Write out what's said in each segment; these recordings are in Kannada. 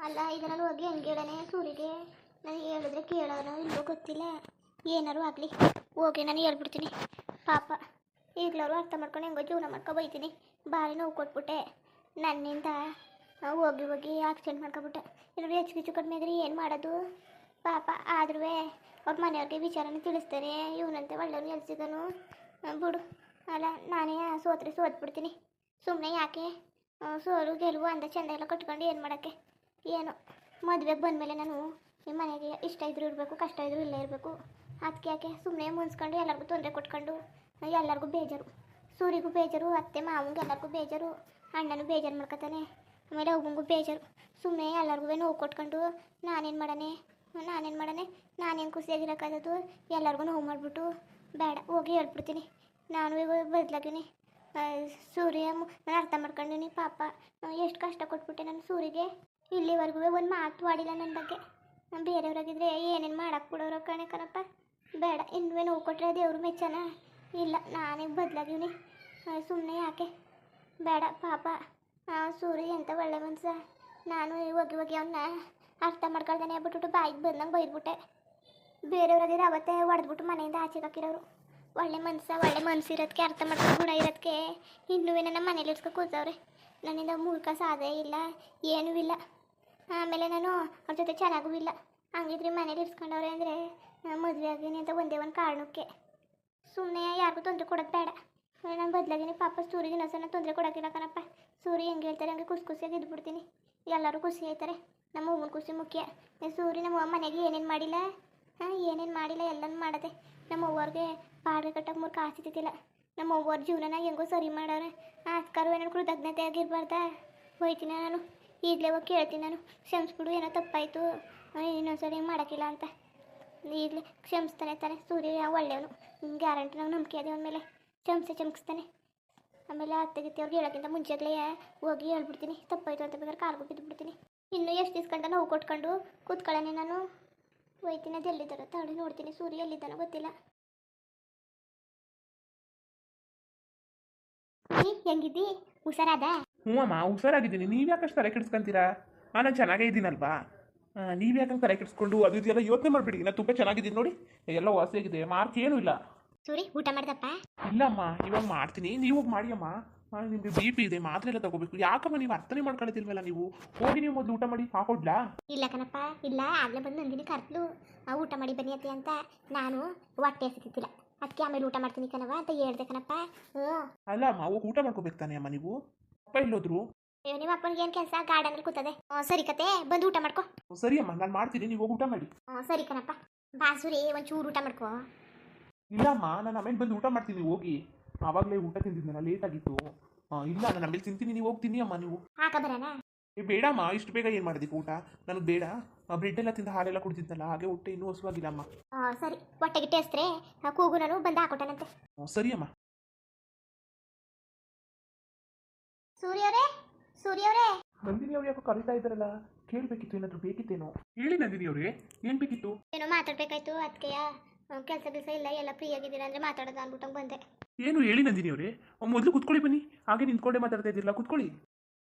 ಅಲ್ಲ ಈಗ ನಾನು ಹೋಗಿ ಹೆಂಗೆ ಹೇಳನೆ ಸೂರಿಗೆ. ನನಗೆ ಹೇಳಿದ್ರೆ ಕೇಳೋನೋ ಇಲ್ಲೋ ಗೊತ್ತಿಲ್ಲ. ಏನಾರು ಆಗಲಿ ಹೋಗಿ ನಾನು ಹೇಳ್ಬಿಡ್ತೀನಿ. ಪಾಪ ಈಗಲವರು ಅರ್ಥ ಮಾಡ್ಕೊಂಡು ಹೆಂಗೋ ಜೀವನ ಮಾಡ್ಕೊ ಬೈತೀನಿ. ಭಾರಿ ನೋವು ಕೊಟ್ಬಿಟ್ಟೆ ನನ್ನಿಂದ. ಹೋಗಿ ಹೋಗಿ ಆಕ್ಸಿಡೆಂಟ್ ಮಾಡ್ಕೊಬಿಟ್ಟೆ. ಇನ್ನು ಹೆಚ್ಚು ಕಡಿಮೆ ಇದ್ರೆ ಏನು ಮಾಡೋದು ಪಾಪ. ಆದ್ರೂ ಅವ್ರ ಮನೆಯವ್ರಿಗೆ ವಿಚಾರನ ತಿಳಿಸ್ತಾರೆ. ಇವನಂತೆ ಒಳ್ಳೆಯವ್ರು ಎಲ್ಸಿದನು ಬಿಡು. ಅಲ್ಲ ನಾನೇ ಸೋತ್ಬಿಡ್ತೀನಿ ಸುಮ್ಮನೆ. ಯಾಕೆ ಸೋಲು ಗೆಲುವು ಅಂದ ಚೆಂದ ಎಲ್ಲ ಕಟ್ಕೊಂಡು ಏನು ಮಾಡೋಕ್ಕೆ. ಏನು ಮದುವೆಗೆ ಬಂದಮೇಲೆ ನಾನು ನಿಮ್ಮ ಮನೆಗೆ ಇಷ್ಟ ಇದ್ರೂ ಇರಬೇಕು, ಕಷ್ಟ ಇದ್ರೂ ಇಲ್ಲೇ ಇರಬೇಕು. ಅದಕ್ಕೆ ಯಾಕೆ ಸುಮ್ಮನೆ ಮುನ್ಸ್ಕೊಂಡು ಎಲ್ಲರಿಗೂ ತೊಂದರೆ ಕೊಟ್ಕೊಂಡು ಎಲ್ಲರಿಗೂ ಬೇಜಾರು. ಸೂರಿಗೂ ಬೇಜಾರು, ಅತ್ತೆ ಮಾವಂಗೆ ಎಲ್ಲರಿಗೂ ಬೇಜಾರು, ಅಣ್ಣನೂ ಬೇಜಾರು ಮಾಡ್ಕೊತಾನೆ, ಆಮೇಲೆ ಅವ್ವಂಗೂ ಬೇಜಾರು. ಸುಮ್ಮನೆ ಎಲ್ಲರಿಗೂ ನೋವು ಕೊಟ್ಕೊಂಡು ನಾನೇನು ಮಾಡನೆ ನಾನೇನು ಖುಷಿಯಾಗಿರೋಕ್ಕಾಗೋದು. ಎಲ್ಲರಿಗೂ ನೋವು ಮಾಡಿಬಿಟ್ಟು ಬೇಡ ಹೋಗಿ ಹೇಳ್ಬಿಡ್ತೀನಿ. ನಾನು ಈಗ ಬದಲಾಗಿನಿ. ಸೂರ್ಯ ನಾನು ಅರ್ಥ ಮಾಡ್ಕೊಂಡಿನಿ. ಪಾಪ ಎಷ್ಟು ಕಷ್ಟ ಕೊಟ್ಬಿಟ್ಟೆ ನಾನು ಸೂರಿಗೆ. ಇಲ್ಲಿವರೆಗೂ ಒಂದು ಮಾತು ಆಡಿಲ್ಲ ನನ್ನ ಬಗ್ಗೆ. ಬೇರೆಯವ್ರಾಗಿದ್ದರೆ ಏನೇನು ಮಾಡಕ್ಕೆ ಬಿಡೋರು ಕಣಪ್ಪ. ಬೇಡ ಇನ್ನೂ ನೋವು ಕೊಟ್ಟರೆ ದೇವರು ಮೆಚ್ಚನ. ಇಲ್ಲ ನಾನೇ ಬದಲಾಗಿವ್ನಿ. ಸುಮ್ಮನೆ ಯಾಕೆ ಬೇಡ ಪಾಪ. ಸೂರ್ಯ ಎಂಥ ಒಳ್ಳೆ ಮನ್ಸ. ನಾನು ಹೋಗಿ ಅವನ್ನ ಅರ್ಥ ಮಾಡ್ಕೊಳ್ತಾನೆ ಬಿಟ್ಬಿಟ್ಟು ಬಾಯಿಗೆ ಬಂದಂಗೆ ಬೈದ್ಬಿಟ್ಟೆ. ಬೇರೆಯವ್ರಾಗಿದ್ರೆ ಅವತ್ತೇ ಹೊಡೆದ್ಬಿಟ್ಟು ಮನೆಯಿಂದ ಆಚೆಗೆ ಹಾಕಿರೋರು. ಒಳ್ಳೆ ಮನಸ್ಸಿರೋದಕ್ಕೆ, ಅರ್ಥ ಮಾಡ್ಕೊಂಡು ಗುಣ ಇರೋದಕ್ಕೆ ಇನ್ನೂ ನನ್ನ ಮನೇಲಿ ಇಡ್ಸ್ಕೊ ಕೂತವ್ರೆ. ನನ್ನಿಂದ ಮೂರ್ಖ ಸಾಧೆ ಇಲ್ಲ, ಏನೂ ಇಲ್ಲ. ಆಮೇಲೆ ನಾನು ಅವ್ರ ಜೊತೆ ಚೆನ್ನಾಗೂ ಇಲ್ಲ. ಹಂಗಿದ್ರೆ ಮನೇಲಿ ಇಡ್ಸ್ಕೊಂಡವ್ರೆ ಅಂದರೆ ಮದುವೆ ಆಗೀನಿ ಅಂತ ಒಂದೇ ಒಂದು ಕಾರಣಕ್ಕೆ. ಸುಮ್ಮನೆ ಯಾರಿಗೂ ತೊಂದರೆ ಕೊಡೋದು ಬೇಡ. ನಾನು ಬದಲಾಗಿನಿ. ಪಾಪ ಸೂರಿಗೆ ಇನ್ನೊಂದ್ಸಲ ತೊಂದರೆ ಕೊಡೋಕ್ಕಿಲ್ಲ ಕಣಪ್ಪ. ಸೂರಿ ಹೆಂಗೆ ಹೇಳ್ತಾರೆ ಹಂಗೆ ಖುಷಿಯಾಗಿ ಇದ್ಬಿಡ್ತೀನಿ. ಎಲ್ಲರೂ ಖುಷಿ ಆಯ್ತಾರೆ. ನಮ್ಮ ಅವ್ವನ ಖುಷಿ ಮುಖ್ಯ. ಸೂರಿ ನಮ್ಮ ಅವ್ವ ಮನೆಗೆ ಏನೇನು ಮಾಡಿಲ್ಲ, ಎಲ್ಲನೂ ಮಾಡದೆ. ನಮ್ಮ ಅವ್ವರಿಗೆ ಬಾಡಿಗೆ ಕಟ್ಟಕ್ಕೆ 3 ಕಾಸು ಇದ್ದಿದ್ದಿಲ್ಲ. ನಮ್ಮ ಅವ್ವರ ಜೀವನನ ಹೆಂಗೋ ಸರಿ ಮಾಡೋರೆ. ಆಸ್ಕಾರು ಏನಾದ್ರು ಕೃತಜ್ಞತೆ ಆಗಿರ್ಬಾರ್ದಾ? ಹೋಯ್ತೀನಿ ನಾನು ಈಗಲೇ ಹೋಗಿ ಕೇಳ್ತೀನಿ. ನಾನು ಕ್ಷಮಿಸ್ಬಿಡು, ಏನೋ ತಪ್ಪಾಯಿತು, ಇನ್ನೊಂದ್ಸರಿ ಹಿಂಗೆ ಮಾಡೋಕ್ಕಿಲ್ಲ ಅಂತ. ಈಗಲೇ ಕ್ಷಮಿಸ್ತಾನೆ ತಾನೆ ಸೂರ್ಯ ಒಳ್ಳೆಯವನು. ಗ್ಯಾರಂಟಿ ನಾವು ನಂಬಿಕೆ ಅದೇ ಅವನ ಮೇಲೆ. ಕ್ಷಮಿಸ್ತಾನೆ. ಆಮೇಲೆ ಅತ್ತೆಗಿತ್ತೆ ಅವ್ರಿಗೆ ಹೇಳೋಕ್ಕಿಂತ ಮುಂಚೆಗಳೇ ಹೋಗಿ ಹೇಳ್ಬಿಡ್ತೀನಿ. ತಪ್ಪಾಯಿತು ಅಂತ ಬೇಕಾದ್ರೆ ಕಾಲ್ಗೂ ಬಿದ್ದುಬಿಡ್ತೀನಿ. ಇನ್ನೂ ಎಷ್ಟು ದಿವ್ಸಕ್ಕಂತ ನೋವು ಕೊಟ್ಕೊಂಡು ಕೂತ್ಕೊಳ್ಳೋಣ. ನಾನು ಹೋಯ್ತೀನಿ. ಅದು ಎಲ್ಲಿದ್ದಾರೋ ತಾಳಿ ನೋಡ್ತೀನಿ. ಸೂರ್ಯ ಎಲ್ಲಿದ್ದಾನೋ ಗೊತ್ತಿಲ್ಲ. ಹೆಂಗಿದ್ದಿ? ಹುಷಾರಾದ? ಹ್ಞೂ ಅಮ್ಮ ಹುಷಾರಾಗಿದ್ದೀನಿ. ನೀವು ಯಾಕಷ್ಟು ತಲೆ ಕೆಡಿಸ್ಕೊಂತೀರಾ? ನಾನು ಚೆನ್ನಾಗೇ ಇದ್ದೀನಲ್ವಾ? ನೀವು ಯಾಕಂಗೆ ತಲೆ ಕೆಡಿಸ್ಕೊಂಡು ಅದು ಇದೆಲ್ಲ ಯೋಚನೆ ಮಾಡಿಬಿಡಿ. ನಾನು ತುಂಬ ಚೆನ್ನಾಗಿದ್ದೀನಿ ನೋಡಿ, ಎಲ್ಲ ವಾಸಿಯಾಗಿದೆ. ಮಾರ್ಕ್ ಏನೂ ಇಲ್ಲ. ಸೂರಿ ಊಟ ಮಾಡ್ದಪ್ಪ? ಇಲ್ಲಮ್ಮ ಇವಾಗ ಮಾಡ್ತೀನಿ, ನೀವು ಹೋಗಿ ಮಾಡಿ ಅಮ್ಮ. ನಿಮಗೆ ಬಿ ಪಿ ಇದೆ, ಮಾತ್ರೆ ಎಲ್ಲ ತಗೋಬೇಕು. ಯಾಕಮ್ಮ ನೀವು ಅರ್ಥನೇ ಮಾಡ್ಕೊಳ್ತಿಲ್ವಲ್ಲ? ನೀವು ಹೋಗಿ ನೀವು ಮೊದಲು ಊಟ ಮಾಡಿ ಹಾಕೊಡ್ಲಾ? ಇಲ್ಲ ಕಣಪ್ಪ, ಇಲ್ಲ. ಆಗಲೇ ಬಂದು ನಂದಿನಿ ಕರ್ತ್ಲು ಊಟ ಮಾಡಿ ಬನ್ನಿ ಅತ್ತೆ ಅಂತ. ನಾನು ಹೊಟ್ಟೆ ಸಿಕ್ಕಿಲ್ಲ, ಅದಕ್ಕೆ ಆಮೇಲೆ ಊಟ ಮಾಡ್ತೀನಿ ಕಣವ ಅಂತ ಹೇಳ್ದೆ ಕಣಪ್ಪ. ಹ್ಞೂ ಅಲ್ಲ ಅಮ್ಮ, ಹೋಗಿ ಊಟ ಮಾಡ್ಕೋಬೇಕು ತಾನೆ ಅಮ್ಮ. ನೀವು ಅಪ್ಪ ಇಲ್ಲೋದ್ರು? ನಿಮ್ಮ ಅಪ್ಪನಿಗೆ ಏನು ಕೆಲಸ? ಗಾರ್ಡನಲ್ಲಿ ಕೂತದೆ. ಸರಿ ಕತೆ, ಬಂದು ಊಟ ಮಾಡ್ಕೊ. ಸರಿ ಅಮ್ಮ, ನಾನು ಮಾಡ್ತೀನಿ, ನೀವು ಹೋಗಿ ಊಟ ಮಾಡಿ. ಸರಿ ಕಣಪ್ಪ. ಬಾ ಸೂರಿ, ಒಂಚೂರು ಊಟ ಮಾಡ್ಕೊ. ಇಲ್ಲಮ್ಮ, ನಾನು ಆಮೇಲೆ ಬಂದು ಊಟ ಮಾಡ್ತೀನಿ. ಹೋಗಿ. ಆವಾಗಲೇ ಊಟ ತಿಂದಿದ್ದೆನಲ್ಲ, ಲೇಟ್ ಆಗಿತ್ತು. ಇಲ್ಲ ನಾನು ಆಮೇಲೆ ತಿಂತೀನಿ, ನೀವು ಹೋಗಿ ತಿನ್ನಿ ಅಮ್ಮ. ನೀವು ಹಾಕ ಬರೋಣ? ಬೇಡಮ್ಮ, ಇಷ್ಟು ಬೇಗ ಏನು ಮಾಡೋದಕ್ಕೆ ಊಟ? ನನಗೆ ಬೇಡ. ಬ್ರೆಡ್ ಎಲ್ಲ ತಿಂದು ಹಾಲೆಲ್ಲ ಕುಡಿದಿದ್ದಲ್ಲ, ಹಾಗೆ ಹೊಟ್ಟೆ ಇನ್ನೂ ಹಸುವಾಗಿಲ್ಲ ಅಮ್ಮ. ಸರಿ, ಹೊಟ್ಟೆಗೆ ಟೇಸ್ಟ್ರೆ ಕೂಗು, ನಾನು ಬಂದು ಹಾಕೊಟ್ಟನಂತೆ. ಸರಿ ಅಮ್ಮ. ಸೂರ್ಯವರೇ ನಂದಿನಿ ಅವ್ರು ಯಾಕೋ ಕರೀತಾ ಇದ್ದಾರಲ್ಲ? ಕೇಳಬೇಕಿತ್ತು, ಏನಾದರೂ ಬೇಕಿತ್ತೇನೋ? ಹೇಳಿ ನಂದಿನಿ ಅವರೇ, ಏನು ಬೇಕಿತ್ತು? ಏನೋ ಮಾತಾಡ್ಬೇಕಾಯ್ತು. ಅದಕ್ಕೆ ಕೆಲಸ ಇಲ್ಲ, ಎಲ್ಲ ಫ್ರೀ ಆಗಿದ್ದೀರಾ ಅಂದರೆ ಮಾತಾಡೋದು ಅಂದ್ಬಿಟ್ಟು ಬಂದೆ. ಏನು ಹೇಳಿ ನಂದಿನಿ ಅವರೇ? ಮೊದಲು ಕುತ್ಕೊಳ್ಳಿ, ಬನ್ನಿ. ಹಾಗೆ ನಿಂತ್ಕೊಂಡೇ ಮಾತಾಡ್ತಾ ಇದ್ದಿರಲ್ಲ, ಕುತ್ಕೊಳ್ಳಿ.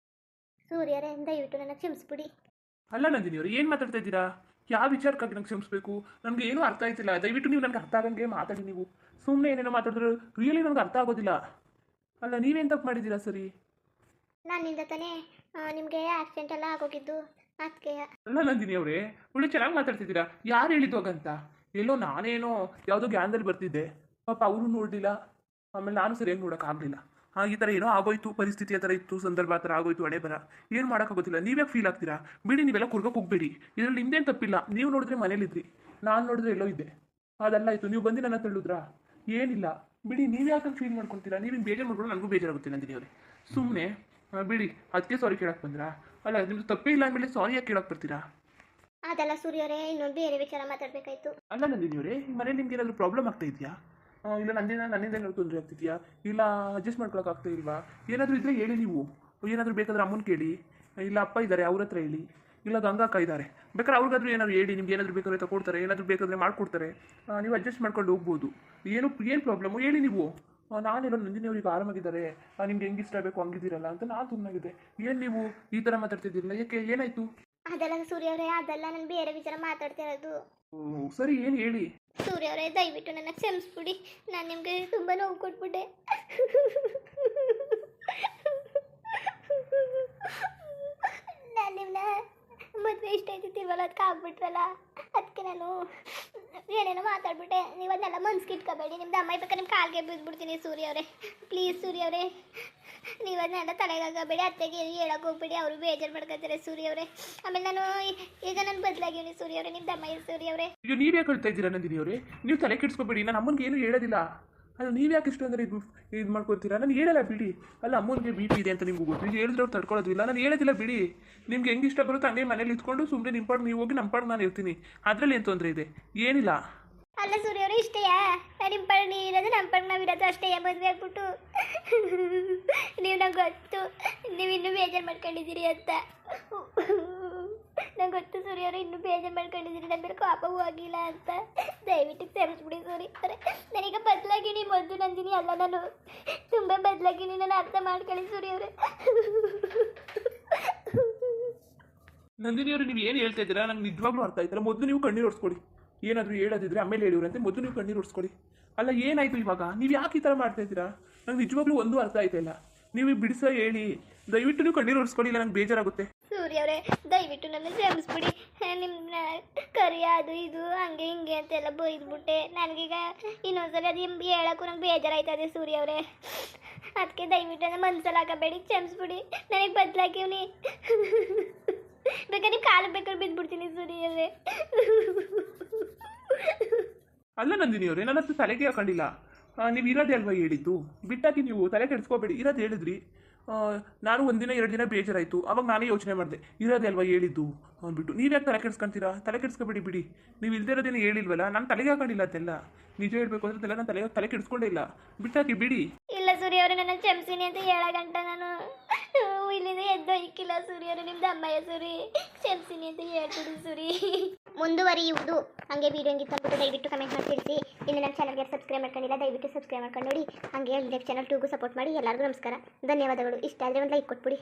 ಸೂರ್ಯರೇ ದಯವಿಟ್ಟು ನನ್ನ ಕ್ಷಮಿಸ್ಬಿಡಿ. ಅಲ್ಲ ನಂದಿನಿ ಅವರು, ಏನು ಮಾತಾಡ್ತಾ ಇದ್ದೀರಾ? ಯಾವ ವಿಚಾರಕ್ಕಾಗಿ ನಂಗೆ ಕ್ಷಮಿಸ್ಬೇಕು? ನನಗೆ ಏನೂ ಅರ್ಥ ಆಯ್ತಿಲ್ಲ. ದಯವಿಟ್ಟು ನೀವು ನನಗೆ ಅರ್ಥ ಆಗಂಗೆ ಮಾತಾಡಿ. ನೀವು ಸುಮ್ಮನೆ ಏನೇನೋ ಮಾತಾಡಿದ್ರೆ ರಿಯಲಿ ನನಗೆ ಅರ್ಥ ಆಗೋದಿಲ್ಲ. ಅಲ್ಲ ನೀವೇನು ತಪ್ಪು ಮಾಡಿದ್ದೀರಾ? ಸರಿ, ನನ್ನಿಂದ ತಾನೇ ನಿಮಗೆ ಆಕ್ಸಿಡೆಂಟ್ ಎಲ್ಲ ಆಗೋಗಿದ್ದು, ಅದಕ್ಕೆ. ಅಲ್ಲ ನಂದಿನಿ ಅವರೇ, ಒಳ್ಳೆ ಚೆನ್ನಾಗಿ ಮಾತಾಡ್ತಿದ್ದೀರಾ. ಯಾರು ಹೇಳಿದ್ದು ಹಾಗಂತ? ಎಲ್ಲೋ ನಾನೇನೋ ಯಾವುದೋ ಗ್ಯಾನ್ದಲ್ಲಿ ಬರ್ತಿದ್ದೆ, ಪಾಪ ಅವರು ನೋಡಲಿಲ್ಲ. ಆಮೇಲೆ ನಾನು ಸರಿಯಾಗಿ ನೋಡೋಕ್ಕಾಗಲಿಲ್ಲ. ಈ ಥರ ಏನೋ ಆಗೋಯ್ತು, ಪರಿಸ್ಥಿತಿ ಆ ಥರ ಇತ್ತು, ಸಂದರ್ಭ ಆ ಥರ ಆಗೋಯ್ತು, ಹಣೆ ಬರ. ಏನು ಮಾಡೋಕ್ಕಾಗೋದಿಲ್ಲ. ನೀವ್ಯಾಕೆ ಫೀಲ್ ಆಗ್ತೀರಾ? ಬಿಡಿ, ನೀವೆಲ್ಲ ಕುರ್ಗೋಕೆ ಹೋಗ್ಬೇಡಿ. ಇದರಲ್ಲಿ ನಿಮ್ದೇನು ತಪ್ಪಿಲ್ಲ. ನೀವು ನೋಡಿದ್ರೆ ಮನೇಲಿದ್ರಿ, ನಾನು ನೋಡಿದ್ರೆ ಎಲ್ಲೋ ಇದ್ದೆ. ಅದೆಲ್ಲ ಆಯಿತು, ನೀವು ಬಂದು ನನ್ನ ತಳ್ಳಿದ್ರಾ? ಏನಿಲ್ಲ ಬಿಡಿ. ನೀವು ಯಾಕಂತ ಫೀಲ್ ಮಾಡ್ಕೊತೀರಾ? ನೀವೇನು ಬೇಜಾರು ಮಾಡ್ಕೊಂಡು ನನಗೂ ಬೇಜಾರಾಗುತ್ತೆ ನಂದಿನಿ ಅವರೇ. ಸುಮ್ಮನೆ ಬಿಡಿ. ಅದಕ್ಕೆ ಸಾರಿ ಕೇಳಕ್ಕೆ ಬಂದ್ರಾ? ಅಲ್ಲ ನಿಮ್ದು ತಪ್ಪೇ ಇಲ್ಲ ಅಂದಮೇಲೆ ಸಾರಿ ಯಾಕೆ ಕೇಳಕ್ಕೆ ಬರ್ತೀರಾ? ಅದೆಲ್ಲ ಸೂರ್ಯವರೇ, ಇನ್ನೊಂದು ಬೇರೆ ವಿಚಾರ ಮಾತಾಡಬೇಕಾಯ್ತು. ಅಲ್ಲ ನಂದಿನಿ ಅವರೇ, ಮನೇಲಿ ನಿಮ್ಗೆ ಏನಾದರೂ ಪ್ರಾಬ್ಲಮ್ ಆಗ್ತಾ ಇದೆಯಾ? ಇಲ್ಲ ನನ್ನಿಂದ ಏನಾದ್ರು ತೊಂದರೆ ಆಗ್ತಿದೆಯಾ? ಇಲ್ಲ ಅಡ್ಜಸ್ಟ್ ಮಾಡ್ಕೊಳಕ್ಕೆ ಆಗ್ತಾ ಇಲ್ವಾ? ಏನಾದರೂ ಇದ್ದರೆ ಹೇಳಿ. ನೀವು ಏನಾದರೂ ಬೇಕಾದ್ರೆ ಅಮ್ಮನ ಕೇಳಿ, ಇಲ್ಲ ಅಪ್ಪ ಇದ್ದಾರೆ ಅವ್ರ ಹತ್ರ ಹೇಳಿ, ಇಲ್ಲ ಗಂಗಾಕ್ಕ ಇದ್ದಾರೆ, ಬೇಕಾದ್ರೆ ಅವ್ರಿಗಾದ್ರೂ ಏನಾದ್ರು ಹೇಳಿ. ನಿಮ್ಗೆ ಏನಾದರೂ ಬೇಕಾದ್ರೆ ತಗೊಡ್ತಾರೆ, ಏನಾದರೂ ಬೇಕಾದರೆ ಮಾಡಿಕೊಡ್ತಾರೆ. ನೀವು ಅಡ್ಜಸ್ಟ್ ಮಾಡ್ಕೊಂಡು ಹೋಗ್ಬೋದು. ಏನು ಪ್ರಾಬ್ಲಮ್ಮು ಹೇಳಿ ನೀವು. ನಾನೆಲ್ಲ ನಂದಿನಿ ಅವ್ರಿಗೆ ಆರಾಮಾಗಿದ್ದಾರೆ, ನಿಮ್ಗೆ ಹೆಂಗೆ ಇಷ್ಟ ಬೇಕು ಹಂಗಿದ್ದೀರಲ್ಲ ಅಂತ ನಾನು ಸುಮ್ಮನಾಗಿದೆ. ಏನು ನೀವು ಈ ಥರ ಮಾತಾಡ್ತಿದ್ದೀರಲ್ಲ, ಯಾಕೆ? ಏನಾಯಿತು? ಅದೆಲ್ಲ ಸೂರ್ಯ ಅವರೇ, ಅದೆಲ್ಲ ನಾನು ಬೇರೆ ವಿಚಾರ ಮಾತಾಡ್ತಿರೋದು. ಸರಿ ಏನು ಹೇಳಿ. ಸೂರ್ಯ ಅವರೇ, ದಯವಿಟ್ಟು ನನ್ನ ಕ್ಷಮಿಸ್ಬಿಡಿ. ನಾನು ನಿಮಗೆ ತುಂಬ ನೋವು ಕೊಟ್ಬಿಟ್ಟೆ. ನಾನು ನಿಮ್ಮನ್ನ ಮದುವೆ ಇಷ್ಟ ಆಯ್ತಿರ್ವಲ್ಲ, ಅದಕ್ಕೆ ಆಗ್ಬಿಟ್ರಲ್ಲ, ಅದಕ್ಕೆ ನಾನು ಏನೇನೋ ಮಾತಾಡ್ಬಿಟ್ಟೆ. ನೀವು ಅದನ್ನೆಲ್ಲ ಮನ್ಸಿಗೆ ಇಟ್ಕೋಬೇಡಿ. ನಿಮ್ದು ಅಮ್ಮ ಬೇಕಾದ್ರೆ ನಿಮ್ಮ ಕಾಲ್ಗೆ ಬಿದ್ದುಬಿಡ್ತೀನಿ ಸೂರ್ಯ ಅವರೇ. ಪ್ಲೀಸ್ ಸೂರ್ಯ ಅವರೇ, ನೀವು ಅದನ್ನೆಲ್ಲ ತಲೆಗಾಗಬೇಡಿ. ಅತ್ತೆಗೆ ಹೇಳಕ್ಕೆ ಹೋಗ್ಬೇಡಿ, ಅವರು ಬೇಜಾರು ಮಾಡ್ಕೊತಾರೆ ಸೂರ್ಯ ಅವರೇ. ಆಮೇಲೆ ಈಗ ನಾನು ಬದಲಾಗಿವ್ನಿ ಸೂರ್ಯ ಅವರೇ, ನಿಮ್ಮ ದಮ್ಮ ಸೂರ್ಯ ಅವರೇ. ಈಗ ನೀವು ಯಾಕೆ ಹೇಳ್ತಾ ಇದ್ದೀರಾ ನಂದಿನಿ ಅವರೇ? ನೀವು ತಲೆ ಕೆಡಿಸ್ಕೋಬೇಡಿ, ನಾನು ಅಮ್ಮನಿಗೆ ಏನು ಹೇಳೋದಿಲ್ಲ. ಅಲ್ಲ ನೀವು ಯಾಕೆ ಇಷ್ಟು ಅಂದರೆ ಇದು ಮಾಡ್ಕೊತೀರಾ? ನಾನು ಹೇಳಲ್ಲ ಬಿಡಿ. ಅಲ್ಲ ಅಮ್ಮನಿಗೆ ಬಿ ಪಿ ಇದೆ ಅಂತ ನಿಮ್ಗೆ ಗೊತ್ತು, ಈಗ ಹೇಳಿದ್ರೆ ಅವ್ರು ತಡ್ಕೊಳ್ಳೋದಿಲ್ಲ. ನಾನು ಹೇಳೋದಿಲ್ಲ ಬಿಡಿ. ನಿಮ್ಗೆ ಹೆಂಗೆ ಇಷ್ಟ ಬರುತ್ತೋ ಹಂಗೆ ಮನೇಲಿ ಇದ್ಕೊಂಡು ಸುಮ್ಮನೆ ನಿಮ್ಮ ಪಾಡು ನೀವು ಹೋಗಿ ನಮ್ಮ ಪಾಡು ನಾನು ಇರ್ತೀನಿ. ಅದರಲ್ಲಿ ಏನು ತೊಂದರೆ ಇದೆ? ಏನಿಲ್ಲ. ಅಲ್ಲ ಸೂರ್ಯ ಅವರು, ಇಷ್ಟೇಯಾ? ನಿಮ್ಮ ಪಡ್ ನೀವು ಇರೋದು, ನಮ್ಮ ಪಡ್ ನಾವು ಇರೋದು ಅಷ್ಟೇ. ಮದುವೆ ಆಗ್ಬಿಟ್ಟು ನೀವು ನಂಗೆ ಗೊತ್ತು, ನೀವು ಇನ್ನೂ ಬೇಜಾರು ಮಾಡ್ಕೊಂಡಿದ್ದೀರಿ ಅಂತ. ನಂಗೆ ಗೊತ್ತು ಸೂರ್ಯ ಅವರು, ಇನ್ನೂ ಬೇಜಾರು ಮಾಡ್ಕೊಂಡಿದ್ದೀರಿ, ನನ್ನ ಮೇಲೆ ಕೋಪವೂ ಆಗಿಲ್ಲ ಅಂತ. ದಯವಿಟ್ಟು ಕ್ಷಮಿಸ್ಬಿಡಿ ಸೂರ್ಯ ಅವರೇ. ನಾನೀಗ ಬದಲಾಗಿನಿ, ಮೊದಲು ನಂದಿನಿ ಅಲ್ಲ, ನಾನು ತುಂಬ ಬದಲಾಗಿನಿ. ನಾನು ಅರ್ಥ ಮಾಡ್ಕೊಳ್ಳಿ ಸೂರ್ಯ ಅವರೇ. ನಂದಿನಿ ಅವರು, ನೀವು ಏನು ಹೇಳ್ತಾ ಇದ್ದೀರಾ ನಂಗೆ ನಿಜವಾಗ್ಲೂ ಅರ್ಥ ಆಯ್ತಲ್ಲ. ಮೊದಲು ನೀವು ಕಣ್ಣೀರು ಒರೆಸ್ಕೊಳ್ಳಿ. ಏನಾದರೂ ಹೇಳೋದಿದ್ರೆ ಆಮೇಲೆ ಹೇಳಿವ್ರಂತೆ, ಮೊದಲು ನೀವು ಕಣ್ಣೀರು ಒರೆಸ್ಕೊಳ್ಳಿ. ಅಲ್ಲ ಏನಾಯಿತು ಇವಾಗ? ನೀವು ಯಾಕೆ ಈ ಥರ ಮಾಡ್ತಾ ಇದ್ದೀರಾ? ನಂಗೆ ನಿಜವಾಗ್ಲೂ ಒಂದು ಅರ್ಥ ಆಯ್ತಾಯಿಲ್ಲ. ನೀವು ಬಿಡಿಸೋ ಹೇಳಿ, ದಯವಿಟ್ಟು ನೀವು ಕಣ್ಣೀರು ಒರೆಸ್ಕೊಳ್ಳಿಲ್ಲ, ನಂಗೆ ಬೇಜಾರಾಗುತ್ತೆ. ಸೂರ್ಯ ಅವರೇ, ದಯವಿಟ್ಟು ನನ್ನ ಕ್ಷಮಿಸ್ಬಿಡಿ. ನಿಮ್ಮನ್ನ ಕರಿ ಅದು ಇದು ಹಂಗೆ ಹಿಂಗೆ ಅಂತೆಲ್ಲ ಬೈದ್ಬಿಟ್ಟೆ. ನನಗೀಗ ಇನ್ನೊಂದ್ಸಲ ಅದು ಹೇಳೋಕ್ಕೂ ನಂಗೆ ಬೇಜಾರಾಯ್ತದೆ ಸೂರ್ಯ ಅವರೇ. ಅದಕ್ಕೆ ದಯವಿಟ್ಟು ನನ್ನ ಮನ್ಸಲ್ಲಿ ಹಾಕಬೇಡಿ, ಕ್ಷಮಿಸ್ಬಿಡಿ. ನನಗೆ ಬದಲಾಗಿವ್ನಿ. ಬೇಕಾದ್ರೆ ಕಾಲು ಬೇಕಾದ್ರೆ ಬಿದ್ದುಬಿಡ್ತೀನಿ ಸೂರ್ಯ ಅವರೇ. ಅಲ್ಲ ನಂದಿನಿ ಅವರೇ, ನನ್ನ ಹತ್ರ ತಲೆಗೆ ಹಾಕೊಂಡಿಲ್ಲ. ನೀವು ಇರೋದೇ ಅಲ್ವಾ ಹೇಳಿದ್ದು? ಬಿಟ್ಟಾಕಿ, ನೀವು ತಲೆ ಕೆಡಿಸ್ಕೋಬೇಡಿ. ಇರೋದು ಹೇಳಿದ್ರಿ. ನಾನು ಒಂದಿನ 2 ದಿನ ಬೇಜಾರಾಯಿತು, ಅವಾಗ ನಾನೇ ಯೋಚನೆ ಮಾಡಿದೆ, ಇರೋದೇ ಅಲ್ವಾ ಹೇಳಿದ್ದು ಅಂದ್ಬಿಟ್ಟು. ನೀವು ಯಾಕೆ ತಲೆ ಕೆಡಿಸ್ಕೊಂತೀರಾ? ತಲೆ ಕೆಡಿಸ್ಕೋಬೇಡಿ ಬಿಡಿ. ನೀವು ಇಲ್ಲದೇ ಇರೋದೇನು ಹೇಳಿಲ್ವಲ್ಲ, ನಾನು ತಲೆಗೆ ಹಾಕೊಂಡಿಲ್ಲ ಅದೆಲ್ಲ. ನಿಜ ಹೇಳಬೇಕು ಅಂದ್ರೆ ನಾನು ತಲೆ ಕೆಡಿಸ್ಕೊಂಡೇ ಇಲ್ಲ. ಬಿಟ್ಟಾಕಿ ಬಿಡಿ. ಇಲ್ಲ ಸೂರ್ಯ ಅವರೇ, ನನ್ನ ಕ್ಷಮಿಸಿನಿ ಅಂತ ಹೇಳೋ ಗಂಟ ನಾನು ಇಲ್ಲಿಂದ ಎದ್ದೊಯ್ಕಿಲ್ಲ ಸೂರ್ಯ ಅವರೇ. ನಿಮ್ದು ಅಮ್ಮಯ್ಯ ಸೂರಿ, ಕ್ಷಮಿಸಿನಿ ಅಂತ ಹೇಳ್ಬಿಡಿ ಸೂರಿ. ಮುಂದುವರಿಯುವುದು. ಹಾಗೆ ವಿಡಿಯೋ ಹೆಂಗಿತ್ತು ಅಂದ್ಬಿಟ್ಟು ದಯವಿಟ್ಟು ಕಮೆಂಟ್ ಮಾಡಿ ತಿಳಿಸಿ. ಇನ್ನು ನನ್ನ ಚಾನಲ್ಗೆ ಸಬ್ಸ್ಕ್ರೈಬ್ ಮಾಡ್ಕೊಂಡಿಲ್ಲ, ದಯವಿಟ್ಟು ಸಬ್ಸ್ಕ್ರೈಬ್ ಮಾಡ್ಕೊಂಡು ನೋಡಿ. ಹಾಗೆ ನೆಕ್ಸ್ಟ್ ಚಾನಲ್ 2ಗೂ ಸಪೋರ್ಟ್ ಮಾಡಿ. ಎಲ್ಲರಿಗೂ ನಮಸ್ಕಾರ, ಧನ್ಯವಾದಗಳು. ಇಷ್ಟ ಆದರೆ ಒಂದು ಲೈಕ್ ಕೊಟ್ಬಿಡಿ.